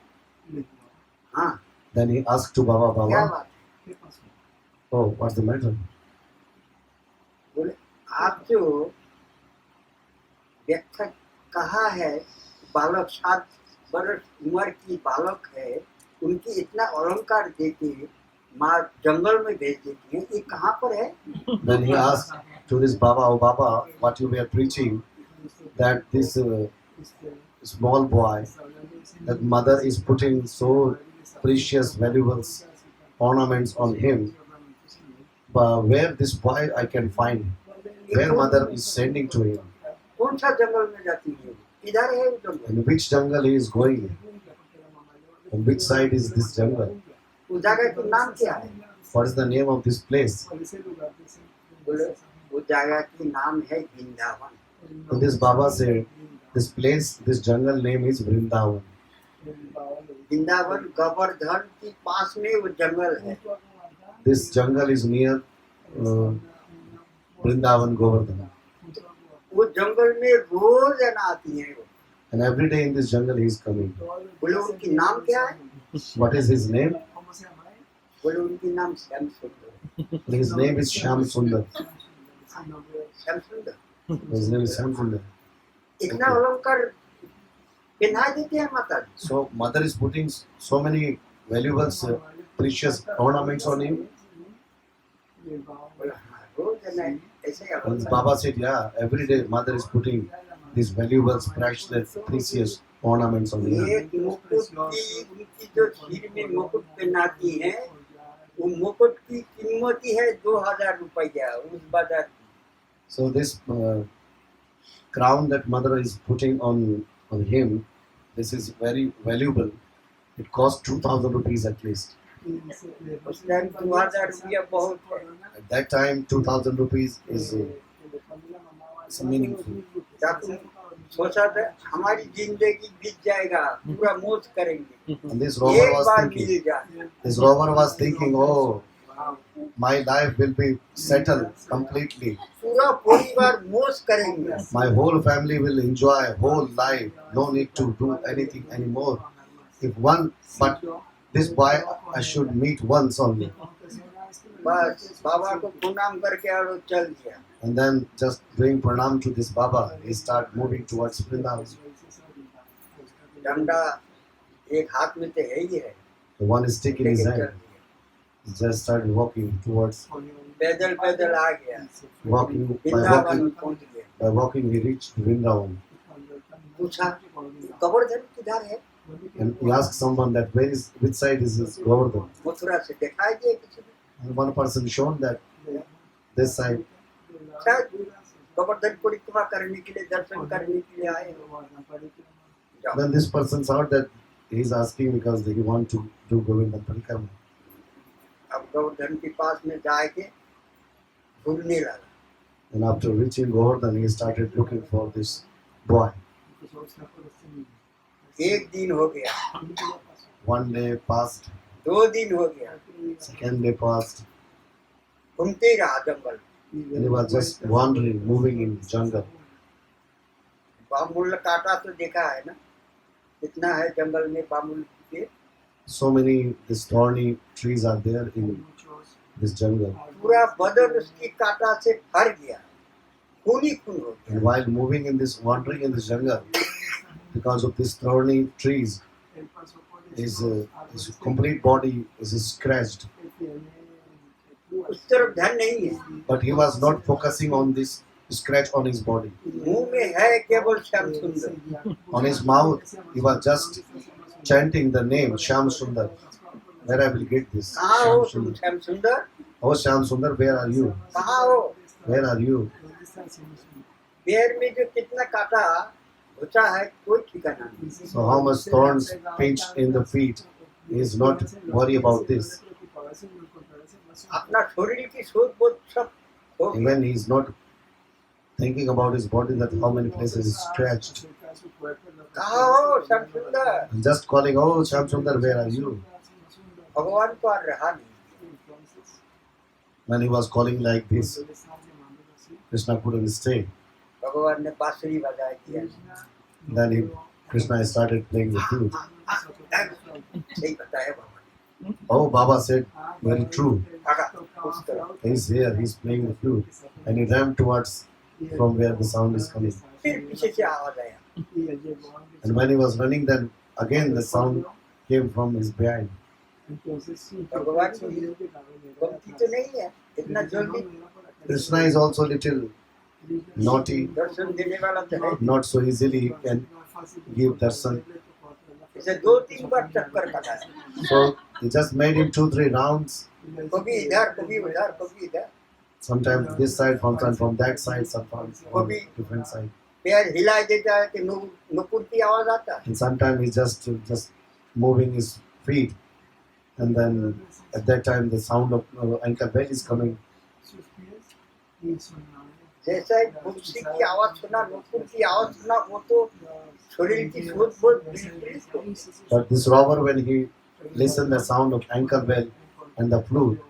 हाँ Then he asked to Baba, क्या Baba, बात? oh, what's the matter? बोले आप जो व्याख्या कहा है, बालक 7 वर्ष उम्र की बालक है, उनकी इतना अलंकार देके माँ जंगल में भेज देती है, ये कहाँ पर है? Then he asked to this Baba, oh Baba, what you were preaching, that this small boy, that mother is putting so precious, valuable ornaments on him. But where this boy I can find? Where mother is sending to him? कौन सा जंगल में जाती है? इधर है वो जंगल। In which jungle he is going? On which side is this jungle? उस जगह का नाम क्या है? What is the name of this place? बोले उस जगह की नाम है Vrindavan. And this Baba said, this place, this jungle name is Vrindavan. Vrindavan Govardhan के पास में वो जंगल है। This jungle is near Vrindavan Govardhan. वो जंगल में रोज आती है वो। And every day in this jungle he is coming. बोले उनकी नाम क्या है? What is his name? बोले उनकी नाम श्याम सुंदर। His name is Shyam Sundar. Shyam सुंदर। His name is Shyam Sundar. इतना अलंकार पहना देते हैं माता जी। So mother is putting so many valuables, precious ornaments on him. बोला हाँ, रोज है ना ऐसे And अलंकार। Baba said, yeah, every day mother is putting these valuables, precious ornaments on him. एक मुकुट की उनकी जो सिर में मुकुट पहनाती है, वो मुकुट की कीमत ही है 2000 रुपया उस बाजार की। So this crown that mother is putting on him, this is very valuable. It costs 2,000 rupees at least. उस टाइम 2000 रुपया बहुत है। At that time, 2,000 rupees is It's meaningful. जब तुम सोचा था हमारी जिंदगी बीत जाएगा, पूरा मौज करेंगे, And this robber एक was बार मिल thinking, जाए। this robber was thinking, oh, my life will be settled completely. पूरा परिवार मौज करेंगे। My whole family will enjoy whole life. No need to do anything anymore. If one, but this boy I should meet once only. बस बाबा को प्रणाम करके और वो चल दिया। And then just doing pranam to this Baba, he start moving towards Vrindavan. डंडा एक हाथ में तो है ही है, The one stick in his लेके चल hand. दिया। He just started walking towards, पैदल पैदल आ गया, वृंदावन में पहुंच गया। by walking he reached Vrindavan. पूछा गोवर्धन किधर है? And he asked someone that which side is this Govardhan? Mathura से दिखाई दिए किसी ने? And one person shown that this side. शायद गोवर्धन परिक्रमा करने के लिए, दर्शन करने के लिए आए हो। जाओ। Then this person saw that he's asking because he want to do Govardhan Parikrama. अब गोवर्धन के पास में जाके ढूंढने लगा। And after reaching Govardhan, he started looking for this boy. एक दिन हो गया, One day passed, 2 दिन हो गया, second day passed, घूमते ही रहा जंगल में। and he was just wandering, moving in jungle. बामुल काटा तो देखा है ना, कितना है जंगल में बामुल के, So many these thorny trees are there in this jungle. पूरा बदन उसकी काटा से भर गया, खून ही खून हो गया। And while moving in this, wandering in this jungle, because of these thorny trees, his complete body is scratched. उस तरफ ध्यान नहीं है, But he was not focusing on this scratch on his body. मुंह में है केवल श्याम सुंदर। On his mouth, he was just chanting the name Shyam Sundar. Where I will get this? कहाँ हो Shyam तुम Sundar. श्याम सुंदर? Oh Shyam Sundar, where are you? कहाँ हो? Where are you? पैर में जो कितना काटा घुसा है कोई ठिकाना नहीं। So how much thorns pinched in the feet? He is not worried about this. अपना शरीर की सोच बोध सब हो गया। Even he is not thinking about his body, that how many places is scratched. कहाँ हो श्याम सुंदर? And just calling, oh Shyam Sundar, where are you? भगवान को और रहा नहीं। When he was calling like this, Krishna couldn't stay. भगवान ने बांसुरी बजा दिया। Then Krishna started playing the flute. सही बताया बाबा ने। Oh, Baba said, very true. भागा उस तरफ। He's here, he's playing the flute. And he ran towards from where the sound is coming. फिर पीछे से आवाज आया, And when he was running, then again the sound came from his behind. भगवान की गलती तो नहीं है, इतना जल्दी Krishna is also little naughty, दर्शन देने वाला तो है। not so easily he can give darshan. इसे 2-3 बार चक्कर लगाया, So he just made him 2-3 rounds. कभी इधर कभी उधर कभी इधर, Sometimes this side, sometimes from that side, sometimes from different side. पैर हिला देता है कि नुपुर की आवाज आता है। And sometimes he's just moving his feet. And then at that time the sound of ankle bell is coming. जैसा ही कुर्सी की आवाज सुना, नुपुर की आवाज सुना, वो तो शरीर की सोच बोध बिल्कुल। But this robber, when he listened the sound of ankle bell and the flute,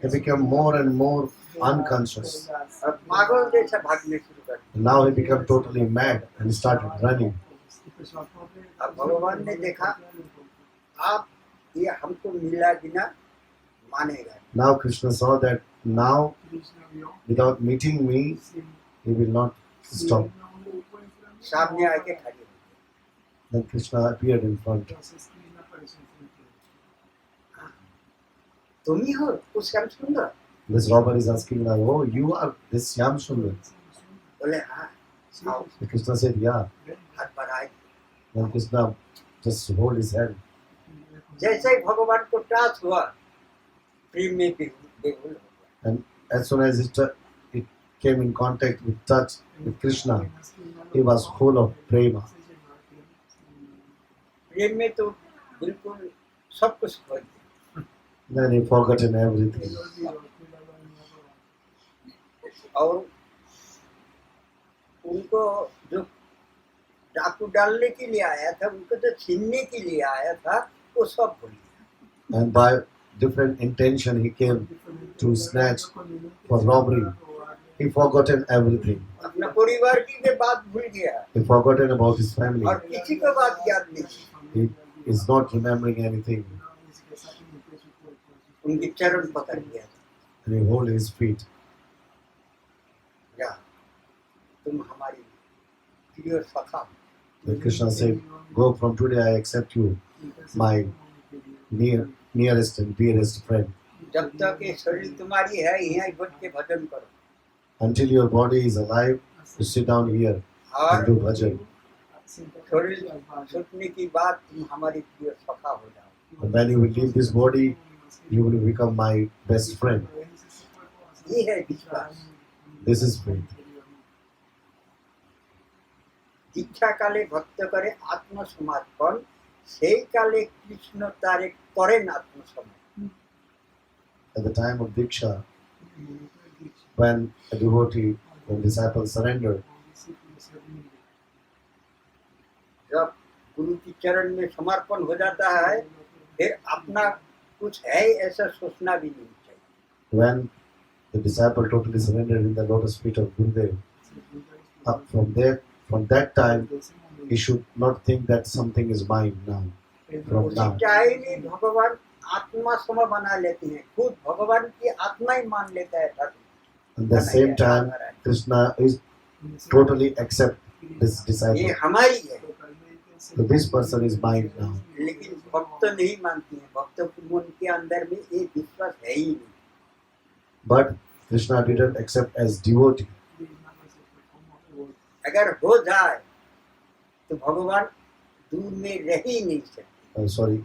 he became more and more unconscious. और पागल जैसा भागने शुरू कर दिया। And now he became totally mad and started running. अब भगवान ने देखा, आप ये हमको मिला बिना मानेगा। Now Krishna saw that now, without meeting me, he will not stop. सामने आके खड़े हो गए। Then Krishna appeared in front. तुम ही हो उस श्याम सुंदर? This robber is asking now, oh, you are this Shyam Sundar. बोले हाँ, आओ। So Krishna said, yeah. हाथ बढ़ाए। Then Krishna just hold his hand. जैसे ही भगवान को टाच हुआ, प्रेम में बेहुल हो गया। And as soon as it came in contact with touch with Krishna, he was full of prema. प्रेम में तो बिल्कुल सब कुछ खो दिया। Then he forgotten everything. और उनको जो डाकू डालने के लिए आया था, उनको जो छीनने के लिए आया था, वो सब भूल गया। And by different intention, he came to snatch for robbery. He forgotten everything. अपना परिवार की भी बात भूल गया He forgotten about his family. और किसी को बात याद नहीं। He is not remembering anything. उनकी चरण पकड़ लिया, And he hold his feet. या तुम हमारी प्रिय सखा हो। Then Krishna said, "Go from today. I accept you, my nearest and dearest friend. जब तक ये शरीर तुम्हारी है, यहीं बैठ के भजन करो। Until your body is alive, you sit down here और and do bhajan. शरीर छूटने की बाद तुम हमारी प्रिय सखा हो जाओ। And when you will leave this body, you will become my best friend. ये है विश्वास। This is faith. दीक्षा काले भक्त करे आत्मसमर्पण, সেই কালে কৃষ্ণ তারে করেন আত্মসমর্পণ। At the time of Diksha, when a devotee, when disciple surrender, जब गुरु की चरण में समर्पण हो जाता है, फिर अपना कुछ है ऐसा सोचना भी नहीं चाहिए। when the disciple totally surrendered in the lotus feet of Gurudev, from that time, he should not think that something is mine now. From उसी now, टाइम में भगवान आत्मा सम बना लेते हैं, खुद भगवान की आत्मा ही मान लेता है Thakur. at the same time, Krishna is totally accept this ये disciple. हमारी है, So this person is mine now. लेकिन भक्त नहीं मानती है। भक्त के मन के अंदर में ये विश्वास है ही नहीं। But Krishna didn't accept as devotee. अगर हो जाए तो भगवान दूर में रह ही नहीं सकते। Sorry,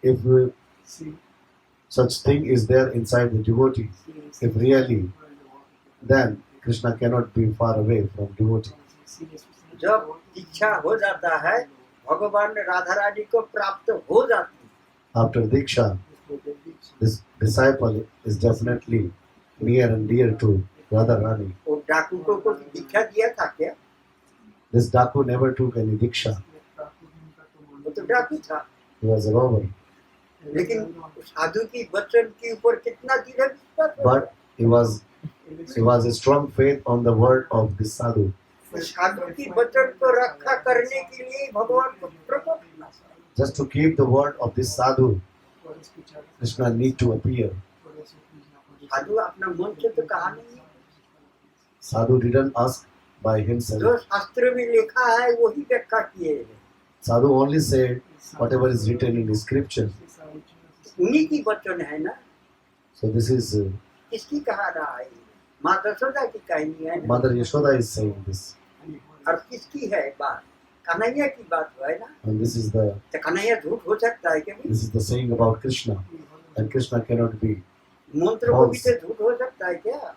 if such thing is there inside the devotee, if really, then Krishna cannot be far away from devotee. जब इच्छा हो जाता है, भगवान राधा रानी को प्राप्त हो जाती है। After Diksha, this disciple is definitely near and dear to Radharani. वो डाकू को दीक्षा दिया था क्या? This Daku never took any Diksha. वो तो डाकू था, He was a robber. लेकिन साधु की वचन के ऊपर कितना दृढ़ विश्वास है। But he was a strong faith on the word of this sadhu. साधु की वचन को रक्षा करने के लिए भगवान को प्रकट करना। Just to keep the word of this sadhu, Krishna need to appear. साधु अपना मन से तो कहा नहीं है, Sadhu didn't ask by himself. जो शास्त्र में लिखा है वही व्याख्या किए हैं। Sadhu only said whatever is written in the scripture. उन्हीं की वचन है ना। So this is किसकी कहा रहा है? माँ दशोदा की कहानी है ना। Mother Yashoda is saying this. और किसकी है बात? कन्हैया की बात है ना। And this is तो कन्हैया झूठ हो सकता है क्या? the saying about Krishna. And Krishna cannot be. मंत्र को भी तो झूठ हो सकता है क्या?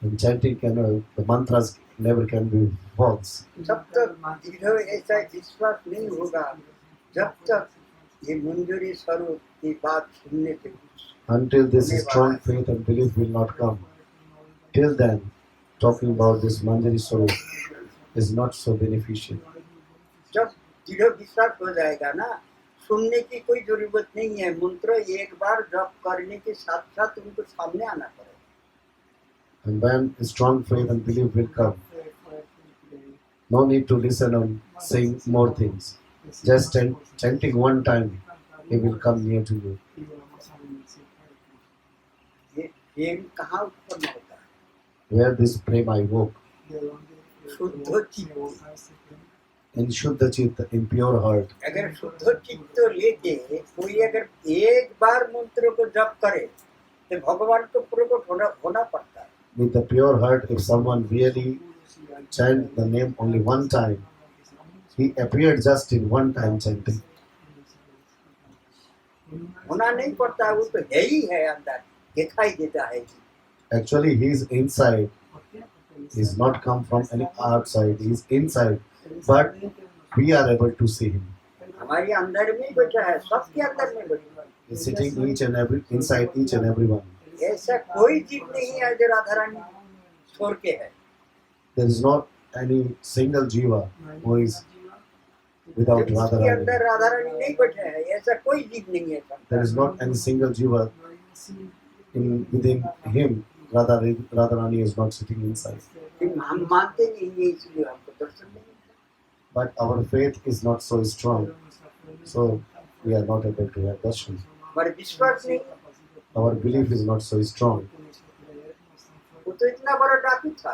And chanting cannot, the mantras never can be false. जब तक दृढ़ ऐसा विश्वास नहीं होगा, जब तक ये मंजूरी स्वरूप की बात सुनने से Until this strong faith and belief will not come. Till then, talking about this Manjari Swarup is not so beneficial. जब दृढ़ विश्वास हो जाएगा ना, सुनने की कोई जरूरत नहीं है। मंत्र एक बार जप करने के साथ साथ उनको सामने आना पड़ेगा। And when strong faith and belief will come, no need to listen and saying more things. Just chanting one time, he will come near to you. ये प्रेम कहाँ उत्पन्न होता है? Where this prema I woke, शुद्ध चित्त। in Shuddha Chitta, in pure heart. अगर शुद्ध चित्त लेके कोई अगर एक बार मंत्र को जप करे, तो भगवान को प्रकट होना पड़ता है। With a pure heart, if someone really chant the name only one time, he appeared just in one time chanting. होना नहीं पड़ता, वो तो है ही है, अंदर दिखाई देता है। Actually, he is inside. He is not come from any outside. He is inside. But we are able to see him. हमारे अंदर में बैठा है, सबके अंदर में बैठा है। He is sitting inside each and every one. ऐसा कोई जीव नहीं है जो राधा रानी छोड़ के है। There is not any single jiva who is without इसके Radharani. अंदर राधा रानी नहीं बैठे हैं, ऐसा कोई जीव नहीं है There is not any single jiva within him. Radharani is not sitting inside. हम मानते नहीं है, इसलिए हमको दर्शन नहीं होता। But our faith is not so strong, so we are not able to have darshan. हमारे विश्वास नहीं, Our belief is not so strong. वो तो इतना बड़ा डाकू था,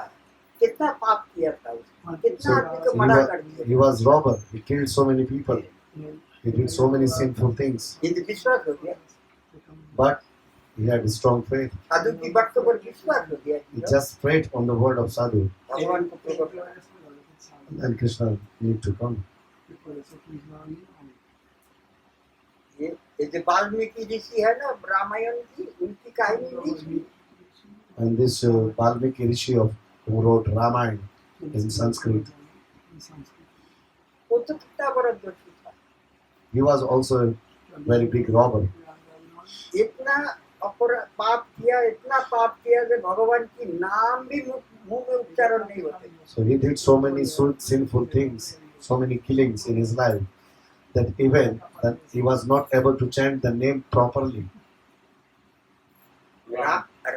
कितना पाप किया था उसने, कितना So आदमी को मना कर दिया। he was robber. He killed so many people. He did so many sinful things. Hindu विश्वास हो गया, But he had strong faith. साधु की बात पर विश्वास हो गया, He just prayed on the word of sadhu, भगवान को प्रकट हुआ। and Krishna need to come. ये जो वाल्मीकि ऋषि है ना रामायण की, उनकी कहानी नहीं सुनी। And this Valmiki Rishi who wrote Ramayana in Sanskrit, वो तो कितना बड़ा दोषी था, he was also a very big robber. इतना पाप किया, इतना पाप किया कि भगवान की नाम भी मुंह में उच्चारण नहीं होते। So he did so many sinful things, so many killings in his life, that even that he was not able to chant the name properly.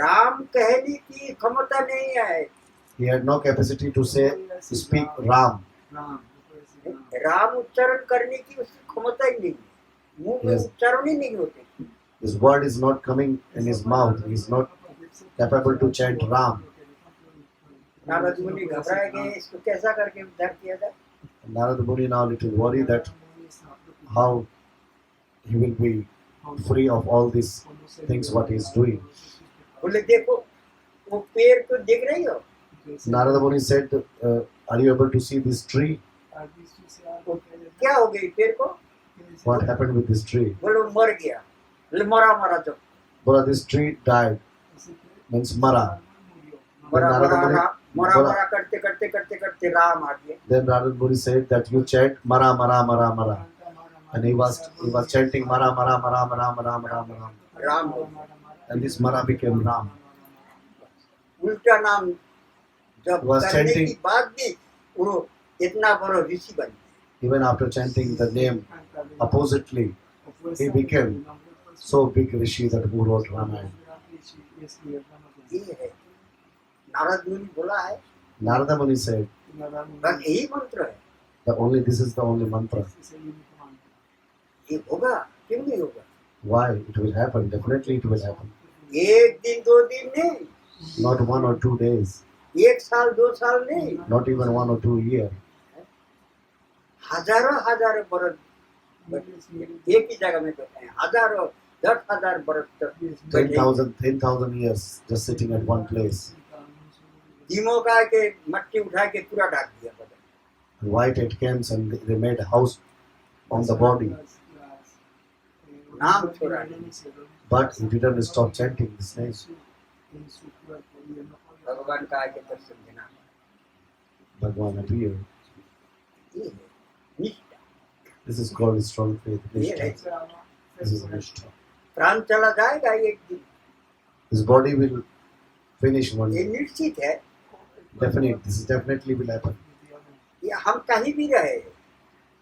Ram कहने की क्षमता नहीं है, He had no capacity to speak Ram. Ram उच्चारण करने की उसकी क्षमता ही नहीं है, मुंह में Yes. उच्चारण ही नहीं होते। His word is not coming in his mouth. He is not capable to chant Ram. Narad मुनि घबराए गए, इसको कैसा करके उद्धार किया जाए। Narada Muni now little worried that how he will be free of all these things what he is doing. बोले देखो वो पेड़ को देख रही हो, Narada Muni said, are you able to see this tree? क्या हो गई पेड़ को? What happened with this tree? बोलो मर गया, बोले मरा मरा जो Well, this tree died, means Mara. मरा Narada मरा Muni- मरा मरा बोला- मरा करते करते करते करते राम आ गए। Then Narada Muni said that you chant Mara, Mara, Mara, Mara. And he was chanting Mara, Mara, Mara, Mara, Mara, Mara, Mara. Ram हो गए। And this Mara became Ram. उल्टा नाम जब Was करने chanting- की बाद भी वो इतना बड़ा ऋषि बन गया। Even after chanting the name oppositely, he became so big Rishi that who wrote Ramayana. ये है नारद मुनि बोला है, Narada Muni said बस यही मंत्र है, this is the only mantra. ये होगा क्यों नहीं होगा? Why? It will happen. Definitely it will happen. एक दिन दो दिन नहीं, Not 1 or 2 days. एक साल दो साल नहीं, Not even 1 or 2 years. हजारों हजारों बरस एक ही जगह में बैठे हैं, हजारों 10,000 बरस तक बैठे हैं। 10,000 years just sitting at one place. दीमों का के मट्टी उठा के पूरा ढक दिया बदन। White it came and they made a house on the body. नाम छोड़ा नहीं, But he didn't stop chanting his name. भगवान का आगे दर्शन देना, Bhagwan appeared. ये है निष्ठा, This is called strong faith. ये है। Nishtha. This is Nishtha. प्राण चला जाएगा एक दिन, His body will finish one ये day. निश्चित है। Definitely. This is definitely will happen. ये हम कहीं भी रहे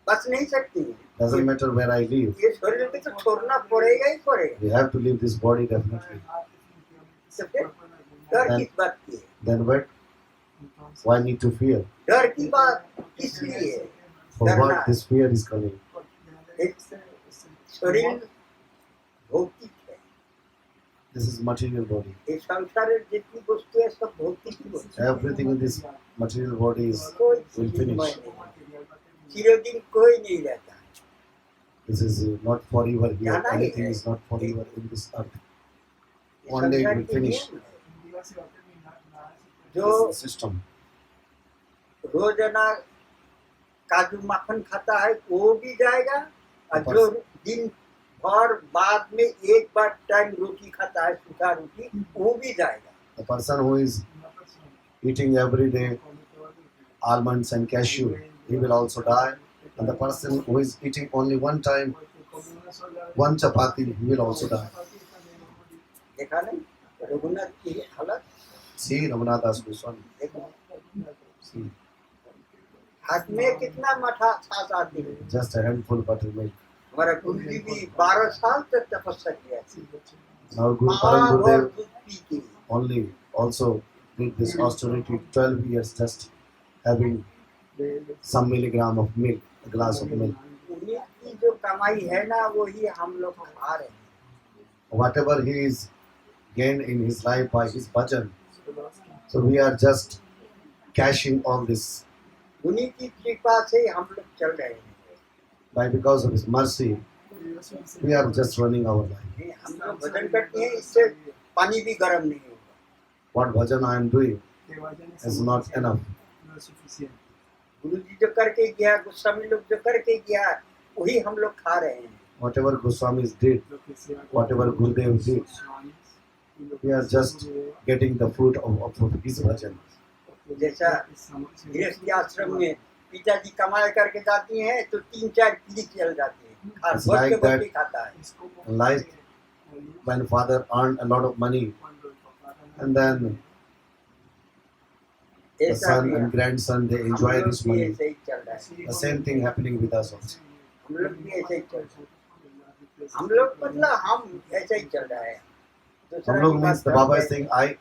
बस नहीं सकते हैं, Doesn't matter where I live. ये शरीर को तो छोड़ना पड़ेगा ही पड़ेगा। We have to leave this body definitely. तो फिर डर किस बात की है? Then what? Why need to fear? डर की बात किस लिए है? For what this fear is coming? एक शरीर भौतिक है, This is material body. ये संसार में जितनी वस्तु है सब भौतिक ही वस्तु है। Everything in this material body is कोई will चीज finish. नहीं, चिरदिन कोई नहीं रहता। This is not forever here. जाना ही Anything है। is not forever in this earth. ये One day it संसार will के finish. नियम है। This जो is the system. रोजाना काजू माखन खाता है वो भी जाएगा, और जो दिन भर बाद में एक बार टाइम रोटी खाता है सूखा रोटी वो भी जाएगा। The person who is eating every day almonds and cashew, he will also die. And the person who is eating only one time one chapati, he will also die. देखा नहीं रघुनाथ की हालत? See Ramanath Das Goswami. देखो See. हाथ में कितना मठा छाछ आती है। just a handful buttermilk. हमारा गुरु जी भी 12 साल तक तपस्या किया Now Guru Param पाव और Gurudev दूध पी के। only also did this austerity 12 years, just having some milligram of milk, a glass of milk. उन्हीं की जो कमाई है ना वही हम लोग खा रहे हैं। Whatever he is gained in his life by his bhajan, so we are just cashing all this उन्हीं की कृपा से हम लोग चल रहे हैं। by because of his mercy. We are just running our life. हम लोग भजन करते हैं, इससे पानी भी गर्म नहीं होगा। What bhajan I am doing is not enough. गुरु जी जो करके गया, गोस्वामी लोग जो करके गया, वही हम लोग खा रहे हैं। Whatever Goswamis did, whatever Gurudev did, we are just getting the fruit of his bhajan. जैसा गृहस्थी आश्रम में पिताजी कमाई करके जाती हैं तो 3-4 पीढ़ी चल जाती है। It's like that. बच्चे खाता है। Like when father earned a lot of money and then the ऐसा son भी and grandson they enjoy हम लोग this भी money. ऐसे ही चल रहा है। The same thing happening with us also. हम लोग भी ऐसे ही चल रहा है। हम लोग मतलब हम ऐसे ही चल रहा है। दूसरा Some log की means बात the Baba करते is saying I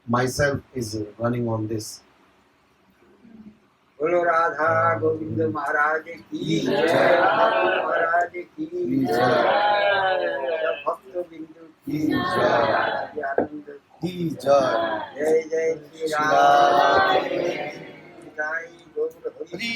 myself is running on this. बोलो राधा गोविंद महाराज की जय, महाराज की जय, भक्त बिंदु की जय, आनंद He joy. जय जय श्री राम, जय गौर हरि।